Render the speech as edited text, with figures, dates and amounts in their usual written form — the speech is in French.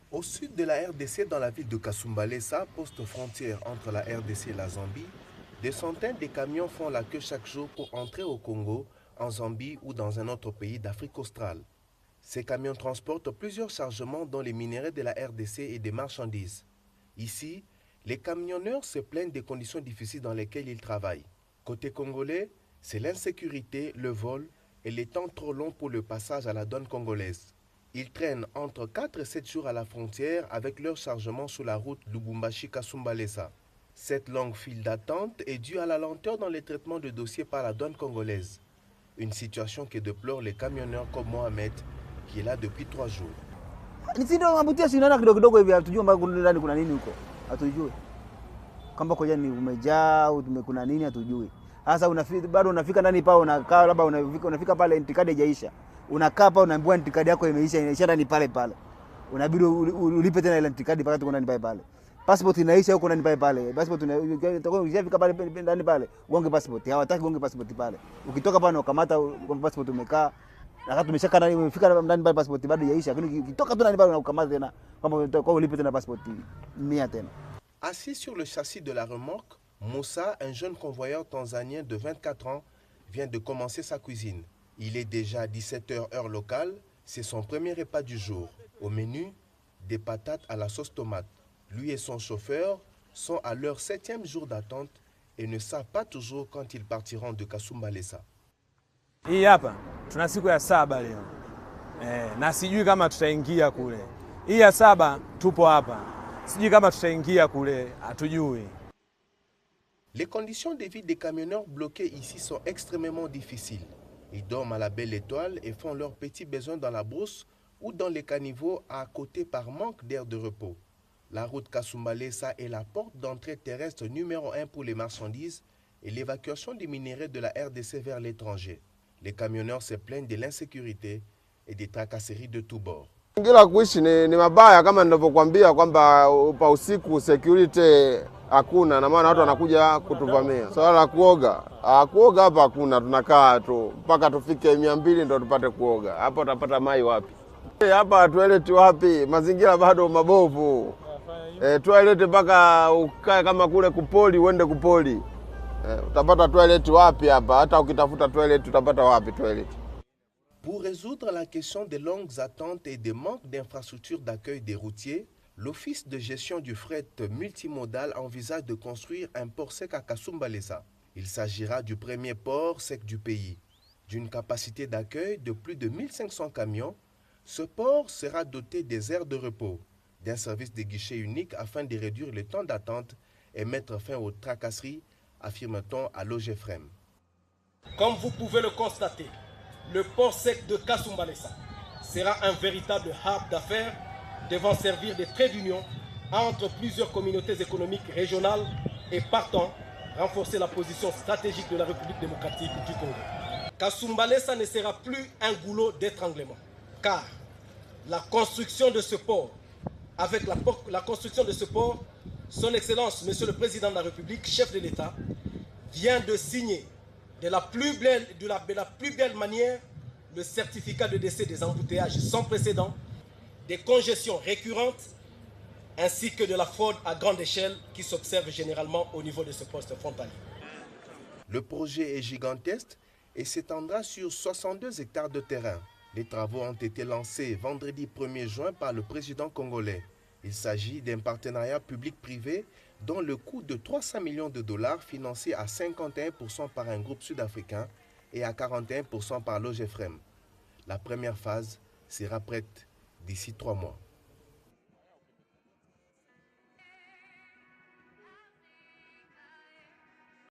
Au sud de la RDC, dans la ville de Kasumbalesa, poste frontière entre la RDC et la Zambie, des centaines de camions font la queue chaque jour pour entrer au Congo, en Zambie ou dans un autre pays d'Afrique australe. Ces camions transportent plusieurs chargements dont les minéraux de la RDC et des marchandises. Ici, les camionneurs se plaignent des conditions difficiles dans lesquelles ils travaillent. Côté congolais, c'est l'insécurité, le vol et les temps trop longs pour le passage à la douane congolaise. Ils traînent entre 4 et 7 jours à la frontière avec leur chargement sur la route Lubumbashi-Kasumbalesa. Cette longue file d'attente est due à la lenteur dans le traitement de dossiers par la douane congolaise. Une situation que déplorent les camionneurs comme Mohamed, qui est là depuis 3 jours. Nisindo mabutia sinaona kidogo kidogo hivi hatujui mpaka ndani kuna nini huko. Hatujui. Kama kwa jani umejaa au kuna nini hatujui. Sasa unafika bado unafika ndani pale unakaa labda unafika pale intikadi haijaisha. Unakaa pale unaambiwa intikadi yako inaisha ndani pale pale. Unabidi ulipe tena ile intikadi mpaka tuko ndani pale pale. Passport inaisha huko ndani pale pale. Passport utakuwa ukishafika pale ndani pale, uonge passport. Hawataki uonge passport pale. Ukitoka pale unakamata passport umekaa. Na tumeshaka ndani umefika ndani pale passport bado haijaisha. Lakini ukitoka tu ndani pale unakamata tena kama utakuwa ulipe tena passport 100 tena. Assis sur le châssis de la remorque, Moussa, un jeune convoyeur tanzanien de 24 ans, vient de commencer sa cuisine. Il est déjà 17h heure locale, c'est son premier repas du jour. Au menu, des patates à la sauce tomate. Lui et son chauffeur sont à leur 7e jour d'attente et ne savent pas toujours quand ils partiront de Kasumbalesa. Hii hapa tuna siku ya 7 leo. Na sijui kama tutaingia kule. Hii ya 7 tupo hapa. Sijui kama tutaingia kule, hatujui. Les conditions de vie des camionneurs bloqués ici sont extrêmement difficiles. Ils dorment à la belle étoile et font leurs petits besoins dans la brousse ou dans les caniveaux à côté par manque d'air de repos. La route Kasumbalesa est la porte d'entrée terrestre numéro 1 pour les marchandises et l'évacuation des minéraux de la RDC vers l'étranger. Les camionneurs se plaignent de l'insécurité et des tracasseries de tous bords. Mazingira kuishi ni mabaya kama ninavyokuambia kwamba pa usiku security hakuna na maana watu wanakuja kutuvamia. Swala la kuoga hapa hakuna, tunakaa tu mpaka tufike 200 ndio tupate kuoga. Hapo utapata mai wapi? Hapa toilet wapi? Mazingira bado mabovu. Toilet mpaka ukae kama kule kupoli uende kupoli. Utapata toilet wapi hapa? Hata ukitafuta toilet utapata wapi toilet? Pour résoudre la question des longues attentes et des manques d'infrastructures d'accueil des routiers, l'Office de gestion du fret multimodal envisage de construire un port sec à Kasumbalesa. Il s'agira du premier port sec du pays. D'une capacité d'accueil de plus de 1500 camions, ce port sera doté des aires de repos, d'un service de guichet unique afin de réduire le temps d'attente et mettre fin aux tracasseries, affirme-t-on à l'OGFREM. Comme vous pouvez le constater, le port sec de Kasumbalesa sera un véritable hub d'affaires devant servir de trait d'union entre plusieurs communautés économiques régionales et partant renforcer la position stratégique de la République démocratique du Congo. Kasumbalesa ne sera plus un goulot d'étranglement, car la construction de ce port, avec la construction de ce port, son Excellence, Monsieur le Président de la République, chef de l'État, vient de signer de la plus belle manière le certificat de décès des embouteillages sans précédent, des congestions récurrentes, ainsi que de la fraude à grande échelle qui s'observe généralement au niveau de ce poste frontalier. Le projet est gigantesque et s'étendra sur 62 hectares de terrain. Les travaux ont été lancés vendredi 1er juin par le président congolais. Il s'agit d'un partenariat public-privé dont le coût de 300 millions de dollars financé à 51% par un groupe sud-africain et à 41% par l'OGFREM. La première phase sera prête d'ici 3 mois.